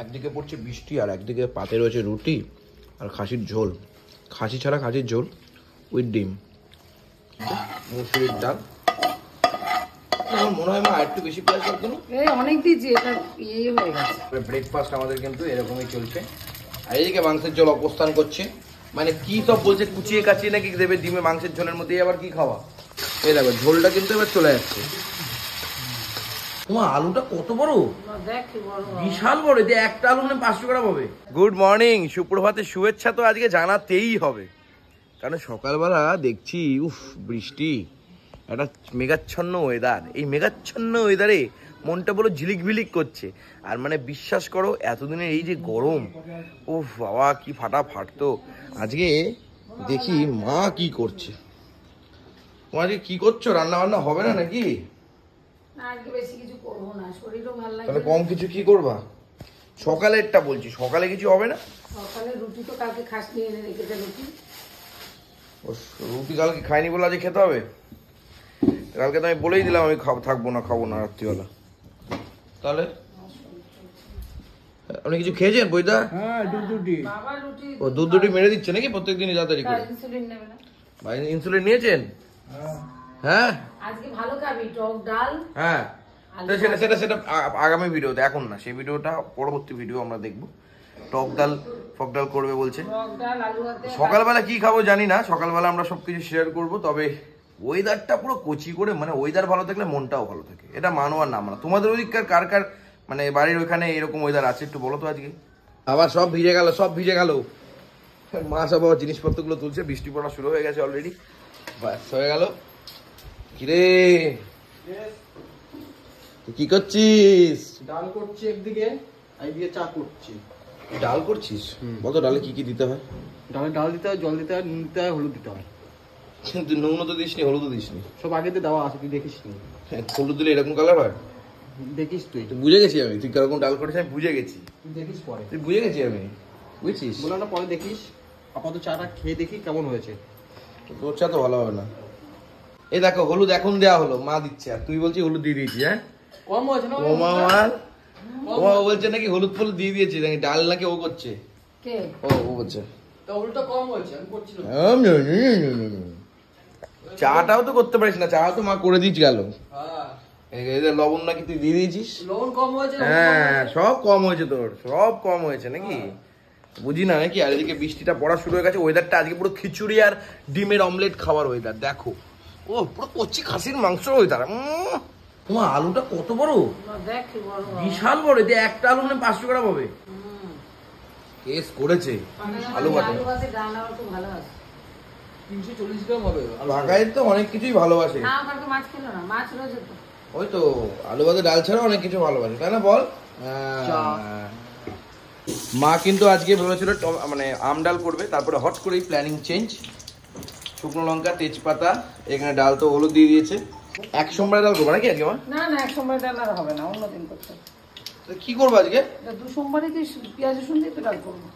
একদিকে পড়ছে বৃষ্টি আর একদিকে পাতে রয়েছে রুটি আর খাসির ঝোল, খাসি ছাড়া খাসির ঝোল উইথ ডিম, মুসুরির ডাল। আমার মনে হয় মা একটু বেশি পেঁয়াজ লাগতো না, অনেক দিয়েছি, এটা ইয়ে হয়ে গেছে। ব্রেকফাস্ট আমাদের কিন্তু এরকমই চলছে। আর এইদিকে মাংসের ঝোল অবস্থান করছে, মানে কি সব বলছে কুচিয়ে কাচিয়ে নাকি দেবে ডিমে মাংসের ঝোলের মধ্যে, আবার কি খাওয়া। এই দেখো ঝোলটা কিন্তু এবার চলে যাচ্ছে। তোমার আলুটা কত বড়, বিশাল বড়, যে একটা আলু মানে 500 গ্রাম হবে। গুড মর্নিং, সুপ্রভাতের শুভেচ্ছা তো আজকে জানাতেই হবে, কারণ সকালবেলা দেখছি উফ বৃষ্টি, একটা মেঘাচ্ছন্ন ওয়েদার। এই মেঘাচ্ছন্ন ওয়েদারে মনটা বলো ঝিলিক ভিলিক করছে। আর মানে বিশ্বাস করো এতদিনের এই যে গরম, উফ বাবা কি ফাটা ফাটতো। আজকে দেখি মা কি করছে। তোমার আজকে কি করছো, রান্না বান্না হবে না নাকি? আজকে বেশি কিছু করবো না, শরীরও ভালো লাগে। তাহলে কম কিছু কি করবা? সকালেরটা বলছি, সকালে কিছু হবে না? সকালে রুটি তো কালকে খাস নিয়ে এনে রেখেছে, রুটি কালকে খাইনি বলে আজকে খেতে হবে। কালকে তো আমি বলেই দিলাম আমি থাকবো না, খাবো না রাত্রিবেলা। তাহলে আপনি কিছু খেয়েছেন বইদা? হ্যাঁ, ও দুধ দুটি মেরে দিচ্ছে নাকি প্রত্যেকদিনই তাড়াতাড়ি করে? ইনসুলিন নেবে না ভাই, ইনসুলিন নিয়েছেন? হ্যাঁ আজকে ভালো খাবি, টক ডাল। হ্যাঁ সেটা আগামী ভিডিওতে, এখন না, সেই ভিডিওটা পরবর্তী ভিডিও আমরা দেখবো। টক ডাল ফক ডাল করবে বলছে। সকালবেলা কি খাবো জানি না, সকালবেলা আমরা সবকিছু শেয়ার করব। তবে ওয়েদারটা পুরো কচি করে, মানে ওয়েদার ভালো থাকলে মনটাও ভালো থাকে, এটা মানো আর না মানো। তোমাদের ওদিককার কার কার মানে বাড়ির ওইখানে এরকম ওয়েদার আছে একটু বলো তো আজকে। আবার সব ভিজে গেল, সব ভিজে গেল। মা সব আবার জিনিসপত্রগুলো তুলছে, বৃষ্টি পড়া শুরু হয়ে গেছে অলরেডি, বাস হয়ে গেল। কিরে কি করছিস? ডাল করছি একদিকে, এইদিকে চা করছি। ডাল করছিস? বলতো ডালে কি কি দিতে হয়? ডালে ডাল দিতে হয়, জল দিতে হয়, নুন দিতে হয়, হলুদ দিতে হয়। কিন্তু নুনও তো দিসনি, হলুদও দিসনি। সব আগেতে দেওয়া আছে, তুই দেখিস নি? হলুদ দিলে এরকম কালার হয়? দেখিস তুই? বুঝে গেছি আমি তুই কিরকম ডাল করিস, আমি বুঝে গেছি। তুই দেখিস পরে, তুই বুঝে গেছি আমি, বুঝছিস? বললাম না পরে দেখিস। আপাতত চাটা খেয়ে দেখি কেমন হয়েছে। তোর চা তো ভালো হবে না। এই দেখো হলুদ এখন দেওয়া হলো, মা দিচ্ছে, আর তুই বলছিস হলুদ দিয়ে দিয়েছি। হ্যাঁ কম হয়েছে না? ও মা বলছে নাকি হলুদ ফলুদ দিয়ে দিয়েছি, নাকি ডাল নাকি ও করছে। ও বলছে হলুদটা কম হয়েছে, আমি করছিলাম। চাটাও তো করতে পারিস না, চাও তো মা করে দিয়েছি গেল। লবণ নাকি তুই দিয়ে দিয়েছিস? লবণ কম হয়েছে। হ্যাঁ সব কম হয়েছে, তোর সব কম হয়েছে নাকি, বুঝি না নাকি। আর এদিকে বৃষ্টিটা পড়া শুরু হয়ে গেছে। ওয়েদারটা আজকে পুরো খিচুড়ি আর ডিমের অমলেট খাওয়ার ওয়েদার। দেখো ও পুরো কচি খাসির মাংস ওয়েদার। তোমার আলুটা কত বড়, বিশাল বড়, যে একটা আলু মানে 500 গ্রাম হবে। কেস করেছে আলু ভাতে, 340 গ্রাম হবে। ঢাকায় তো অনেক কিছুই ভালোবাসে। ওই তো আলু ভাতে ডাল ছাড়া অনেক কিছু ভালোবাসে, তাই না বল? মা কিন্তু আজকে ভেবেছিল মানে আম ডাল করবে, তারপরে হট করেই প্ল্যানিং চেঞ্জ। শুকনো লঙ্কা, তেজপাতা, এখানে ডাল তো হলুদ দিয়ে দিয়েছে। এক সোমবার ডাল করবো নাকি আজকে মা? না না, এক সোমবার ডাল আর হবে না, অন্যদিন করতে। কি করবো আজকে? 2 সোমবারে কি পেঁয়াজ রসুন দিয়ে তো ডাল করবো।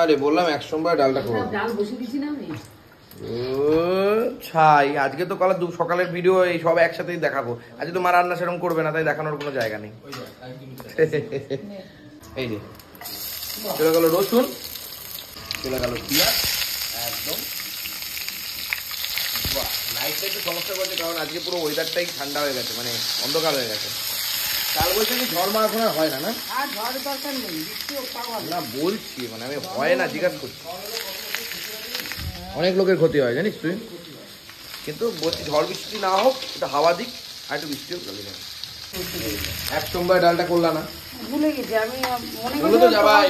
আরে বললাম এক সোমবার ডালটা করবো। ডাল বসিয়ে দিচ্ছি না আমি। ছাই, আজকে তো সকালের ভিডিও এই সব একসাথেই দেখাবো। আজকে তো মা রান্না সেরকম করবে না, তাই দেখানোর কোনো জায়গা নেই। এই যে চলে গেল রসুন, চলে গেল পেঁয়াজ, একদম লাইটটা একটু সমস্যা করছে, কারণ আজকে পুরো ওয়েদারটাই ঠান্ডা হয়ে গেছে, মানে অন্ধকার হয়ে গেছে। কাল বলছেন ঝড় মারা এখন হয় না, না না বলছি, মানে আমি হয় না জিজ্ঞাসা করছি। অনেক লোকের ক্ষতি হয় জানিস তুই, কিন্তু বলছি ঝড় বৃষ্টি না হোক, এটা হাওয়া দিক, আর একটু বৃষ্টিও চলে যাবে। এক সোমবার ডালটা করলা না? ভুলে গেছি আমি, মনে তো যাবাই,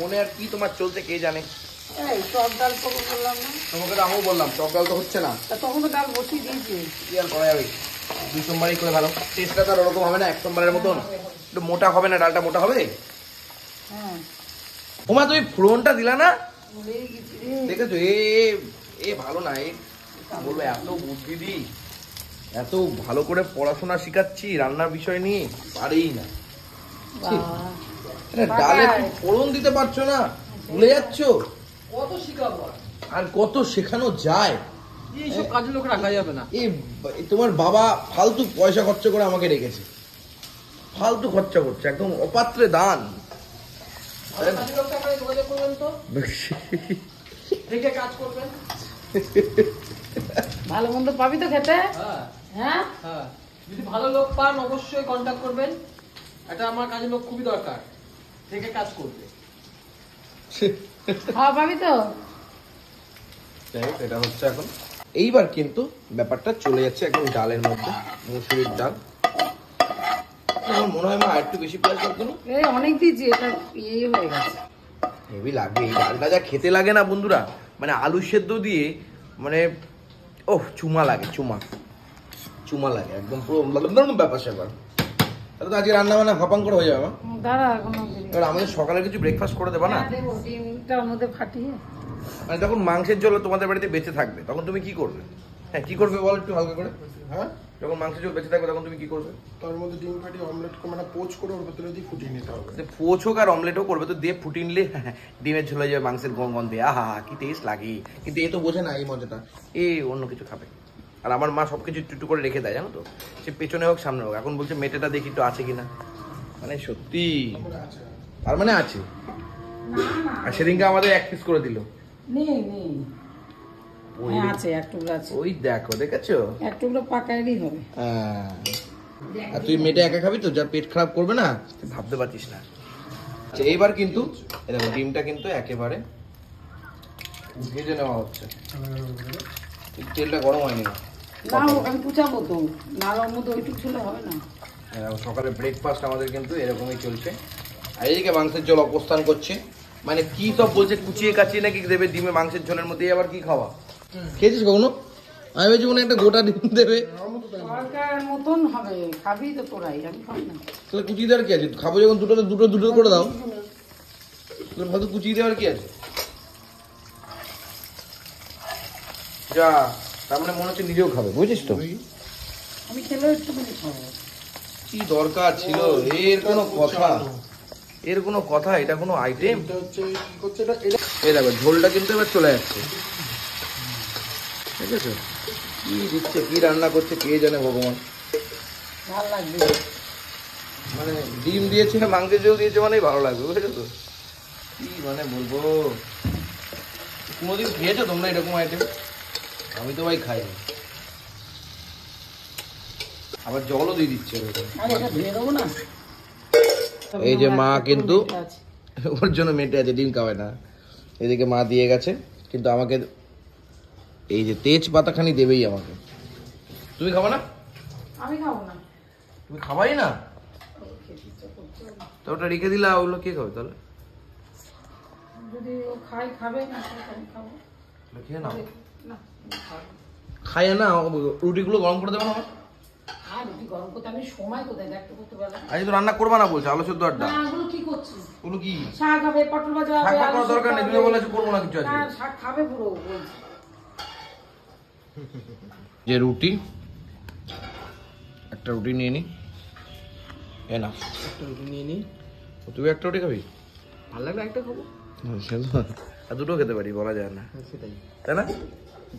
মনে আর কি তোমার চলতে কে জানে। টক ডাল করলাম না তোমাকে তো আমিও বললাম টক ডাল তো হচ্ছে না, তখন তো ডাল বসিয়ে দিয়েছি। কি আর করা যাবে, 2 সোমবারই করে ভালো। টেস্টটা তো আর ওরকম হবে না এক সোমবারের মতন, একটু মোটা হবে না, ডালটা মোটা হবে। হ্যাঁ ওমা তুমি ফোড়নটা দিলা না, দেখেছো? এ ভালো না, এ বলবো এত বুদ্ধি দিই, এত ভালো করে পড়াশোনা শিখাচ্ছি রান্নার বিষয় নিয়ে, পারেই না। ডালে ফোড়ন দিতে পারছো না, ভুলে যাচ্ছ। কত শিখাবো আর কত শেখানো যায়, এইসব কাজের লোক রাখা যাবে না। তোমার বাবা ফালতু পয়সা খরচা করে আমাকে রেখেছে, ফালতু খরচা করছে, একদম অপাত্রে দান। যোগাযোগ করবেন তো, দেখে কাজ করবেন। ভালো মন্দ পাবি তো খেতে? হ্যাঁ হ্যাঁ হ্যাঁ, যদি ভালো লোক পান অবশ্যই কন্ট্যাক্ট করবেন। এটা আমার কাজের লোক খুবই দরকার, থেকে কাজ করবে। খাওয়া পাবি তো? যাই হোক, এটা হচ্ছে এখন। এইবার কিন্তু ব্যাপারটা চলে যাচ্ছে এখন ডালের মধ্যে, মুসুরির ডাল। আমার মনে হয় মা একটু বেশি পেঁয়াজ লাগতো না? এই অনেক দিয়েছি, এটা ইয়ে হয়ে গেছে। হেভি লাগবে এই ডালটা, যা খেতে লাগে না বন্ধুরা, মানে আলু সেদ্ধ দিয়ে মানে ওহ চুমা লাগে, চুমা লাগে একদম, পুরো ব্যাপার স্যাপার। তাহলে তো আজকে রান্না বান্না হপাং করে হয়ে যাবে মা। দাঁড়া এখনো দেরি। এবার আমাদের সকালে কিছু ব্রেকফাস্ট করে দেবা না? হ্যাঁ, দেবো, ডিমটা ওর মধ্যে ফাটিয়ে। মানে যখন মাংসের ঝোল তোমাদের বাড়িতে বেঁচে থাকবে তখন তুমি কি করবে? হ্যাঁ কি করবে বল একটু হালকা করে। হ্যাঁ, যখন মাংসের ঝোল বেঁচে থাকবে তখন তুমি কি করবে? তার মধ্যে ডিম ফাটিয়ে অমলেট মানে পোচ করে ওর ভেতরে দিয়ে ফুটিয়ে নিতে হবে। পোচ হোক আর অমলেটও করবে তো, দিয়ে ফুটিয়ে নিলে ডিমের ঝোল হয়ে যাবে মাংসের গন্ধে, আহা কি টেস্ট লাগে। কিন্তু এ তো বোঝে না এই মজাটা, এ অন্য কিছু খাবে। আর আমার মা সবকিছু একটু একটু করে রেখে দেয় জানো তো, সে পেছনে হোক সামনে হোক। এখন বলছে মেটেটা দেখি একটু আছে কিনা, মানে সত্যি তার মানে আছে। আর সেদিনকে আমাদের এক পিস করে দিল। নেই নেই, হ্যাঁ আছে, এক টুকরো আছে। ওই দেখো, দেখেছো? এক টুকরো পাকাইলেই হবে। হ্যাঁ। আর তুই মেটে একা খাবি তো, যা পেট খারাপ করবে না, তুই ভাবতে পারছিস না। আচ্ছা এইবার কিন্তু দেখো ডিমটা কিন্তু একেবারে ভেজে নেওয়া হচ্ছে। তেলটা গরম হয়নি না? না আমি কুচাবো তো, নাড়ার মতো ওইটুকু ছিল হবে না। সকালে ব্রেকফাস্ট আমাদের কিন্তু এরকমই চলছে। আর এইদিকে মাংসের ঝোল অবস্থান করছে, মানে কি সব বলছে কুচিয়ে কাচিয়ে নাকি দেবে ডিমে মাংসের ঝোলের মধ্যে, আবার কি খাওয়া খেয়েছিস কখনো? আমি ভেবেছি মনে একটা গোটা ডিম দেবে। সরকার মতন হবে, খাবি তো তোরাই, আমি খাবো না। তাহলে কুচিয়ে দেওয়ার কি আছে? খাবো যখন দুটো দুটো দুটো করে দাও, তাহলে ভালো কুচিয়ে দেওয়ার কি আছে? যা, তার মানে মনে হচ্ছে নিজেও খাবে, বুঝিস তো? আমি খেলেও একটুখানি খাবো। কি দরকার ছিল এর কোনো কথা? এর কোনো কথা? এটা কোনো আইটেম? এটা হচ্ছে কি করছে এটা, এটা এই দেখো ঝোলটা কিন্তু এবার চলে যাচ্ছে, ঠিক আছে? কি দিচ্ছে, কি রান্না করছে কে জানে ভগবান। ভালো লাগবে। মানে ডিম দিয়েছে, মাংসের ঝোল দিয়েছে, মানেই ভালো লাগবে, বুঝেছো তো? কি মানে বলবো, কোনোদিন খেয়েছো তোমরা এরকম আইটেম? আমি তো ভাই খাইনি। আবার জলও দিয়ে দিচ্ছে এরকম। আর এটা ধুয়ে দেবো না? এই যে মা কিন্তু আছে। ওর জন্য মেটে আছে, ডিম খাবে না। এদিকে মা দিয়ে গেছে, কিন্তু আমাকে এই যে তেজপাতাখানি দেবেই আমাকে। তুমি খাবে না? আমি খাবো না। তুমি খাবাই না? খেতে ইচ্ছা করছে না। তো ওটা রেখে দিলা, ওগুলো কে খাবে তাহলে? যদি ও খাবে না তো আমি খাবো তাহলে খেয়ে নাও। না। আমি খাবো। খাইয়ে না, রুটিগুলো গরম করে দেবো না? আর রুটি গরম করতে আমি সময় কোথায় দেখতে করতে পারলাম আজ তো রান্না করবা না বলছে, আলু সেদ্ধ আড্ডা। না। ওগুলো কি করছিস? ওগুলো কি? শাক হবে, পটল ভাজা হবে, শাক আলু করার দরকার নেই, সেদ্ধ তুমি হবে। বলেছো করবো না কিছু আজকে। না, শাক খাবে পুরো বলছি। যে রুটি, একটা রুটি নিয়ে নি, এ না একটা রুটি নিয়ে নিই, তুই একটা রুটি খাবি? ভালো লাগলে একটা খাবো। আর দুটো খেতে পারি, বলা যায় না, সেটাই, তাই না?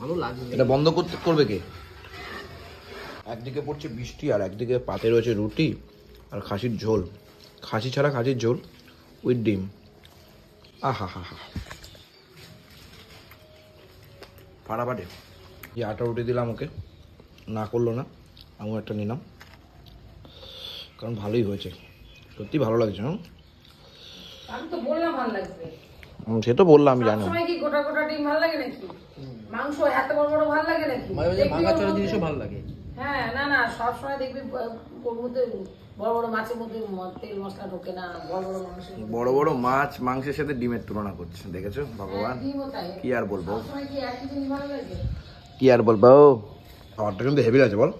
ভালো লাগবে। এটা বন্ধ করবে কে? একদিকে পড়ছে বৃষ্টি আর একদিকে পাতে রয়েছে রুটি আর খাসির ঝোল, খাসি ছাড়া খাসির ঝোল উইথ ডিম। আহা হা হা, ফাটাফাটি। এই আটা রুটি দিলাম ওকে, না করলো না, আমিও একটা নিলাম, কারণ ভালোই হয়েছে, সত্যি ভালো লাগছে। আমি তো বললাম ভালো লাগবে। সে তো বললাম, আমি জানি। সবসময় কি গোটা গোটা ডিম ভালো লাগে নাকি? মাংস এত বড় বড় ভালো লাগে নাকি? মাঝে মাঝে দেখবি ভাঙা ওর চড়া মধ্যে- জিনিসও ভালো লাগে। হ্যাঁ, না না, সবসময় দেখবি ওর মধ্যে বড় বড় মাছের মধ্যে তেল মশলা ঢোকে না, বড় বড় মাংসের মধ্যে। বড় বড় মাছ মাংসের সাথে ডিমের তুলনা করছে, দেখেছো ভগবান? ডিমও তাই। কি আর বলবো, সবসময় কি একই জিনিস ভালো লাগে? কি আর বলবো। খাবারটা কিন্তু হেভি আছে বল,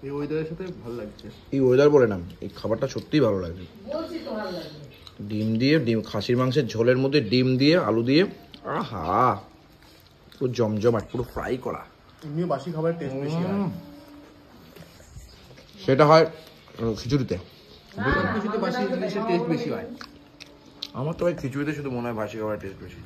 এই ওয়েদারের সাথে ভালো লাগছে। এই ওয়েদার বলে না, এই খাবারটা সত্যিই ভালো লাগছে। বলছি তো ভালো লাগে। ডিম দিয়ে, ডিম খাসির মাংসের ঝোলের মধ্যে ডিম দিয়ে আলু দিয়ে, আহা পুরো জমজমাট, পুরো ফ্রাই করা। এমনিও বাসি খাবারের টেস্ট বেশি হয়। সেটা হয় খিচুড়িতে। কিছুতে বাসি জিনিসের টেস্ট বেশি হয়। আমার তো ভাই খিচুড়িতে শুধু মনে হয় বাসি খাবারের টেস্ট বেশি।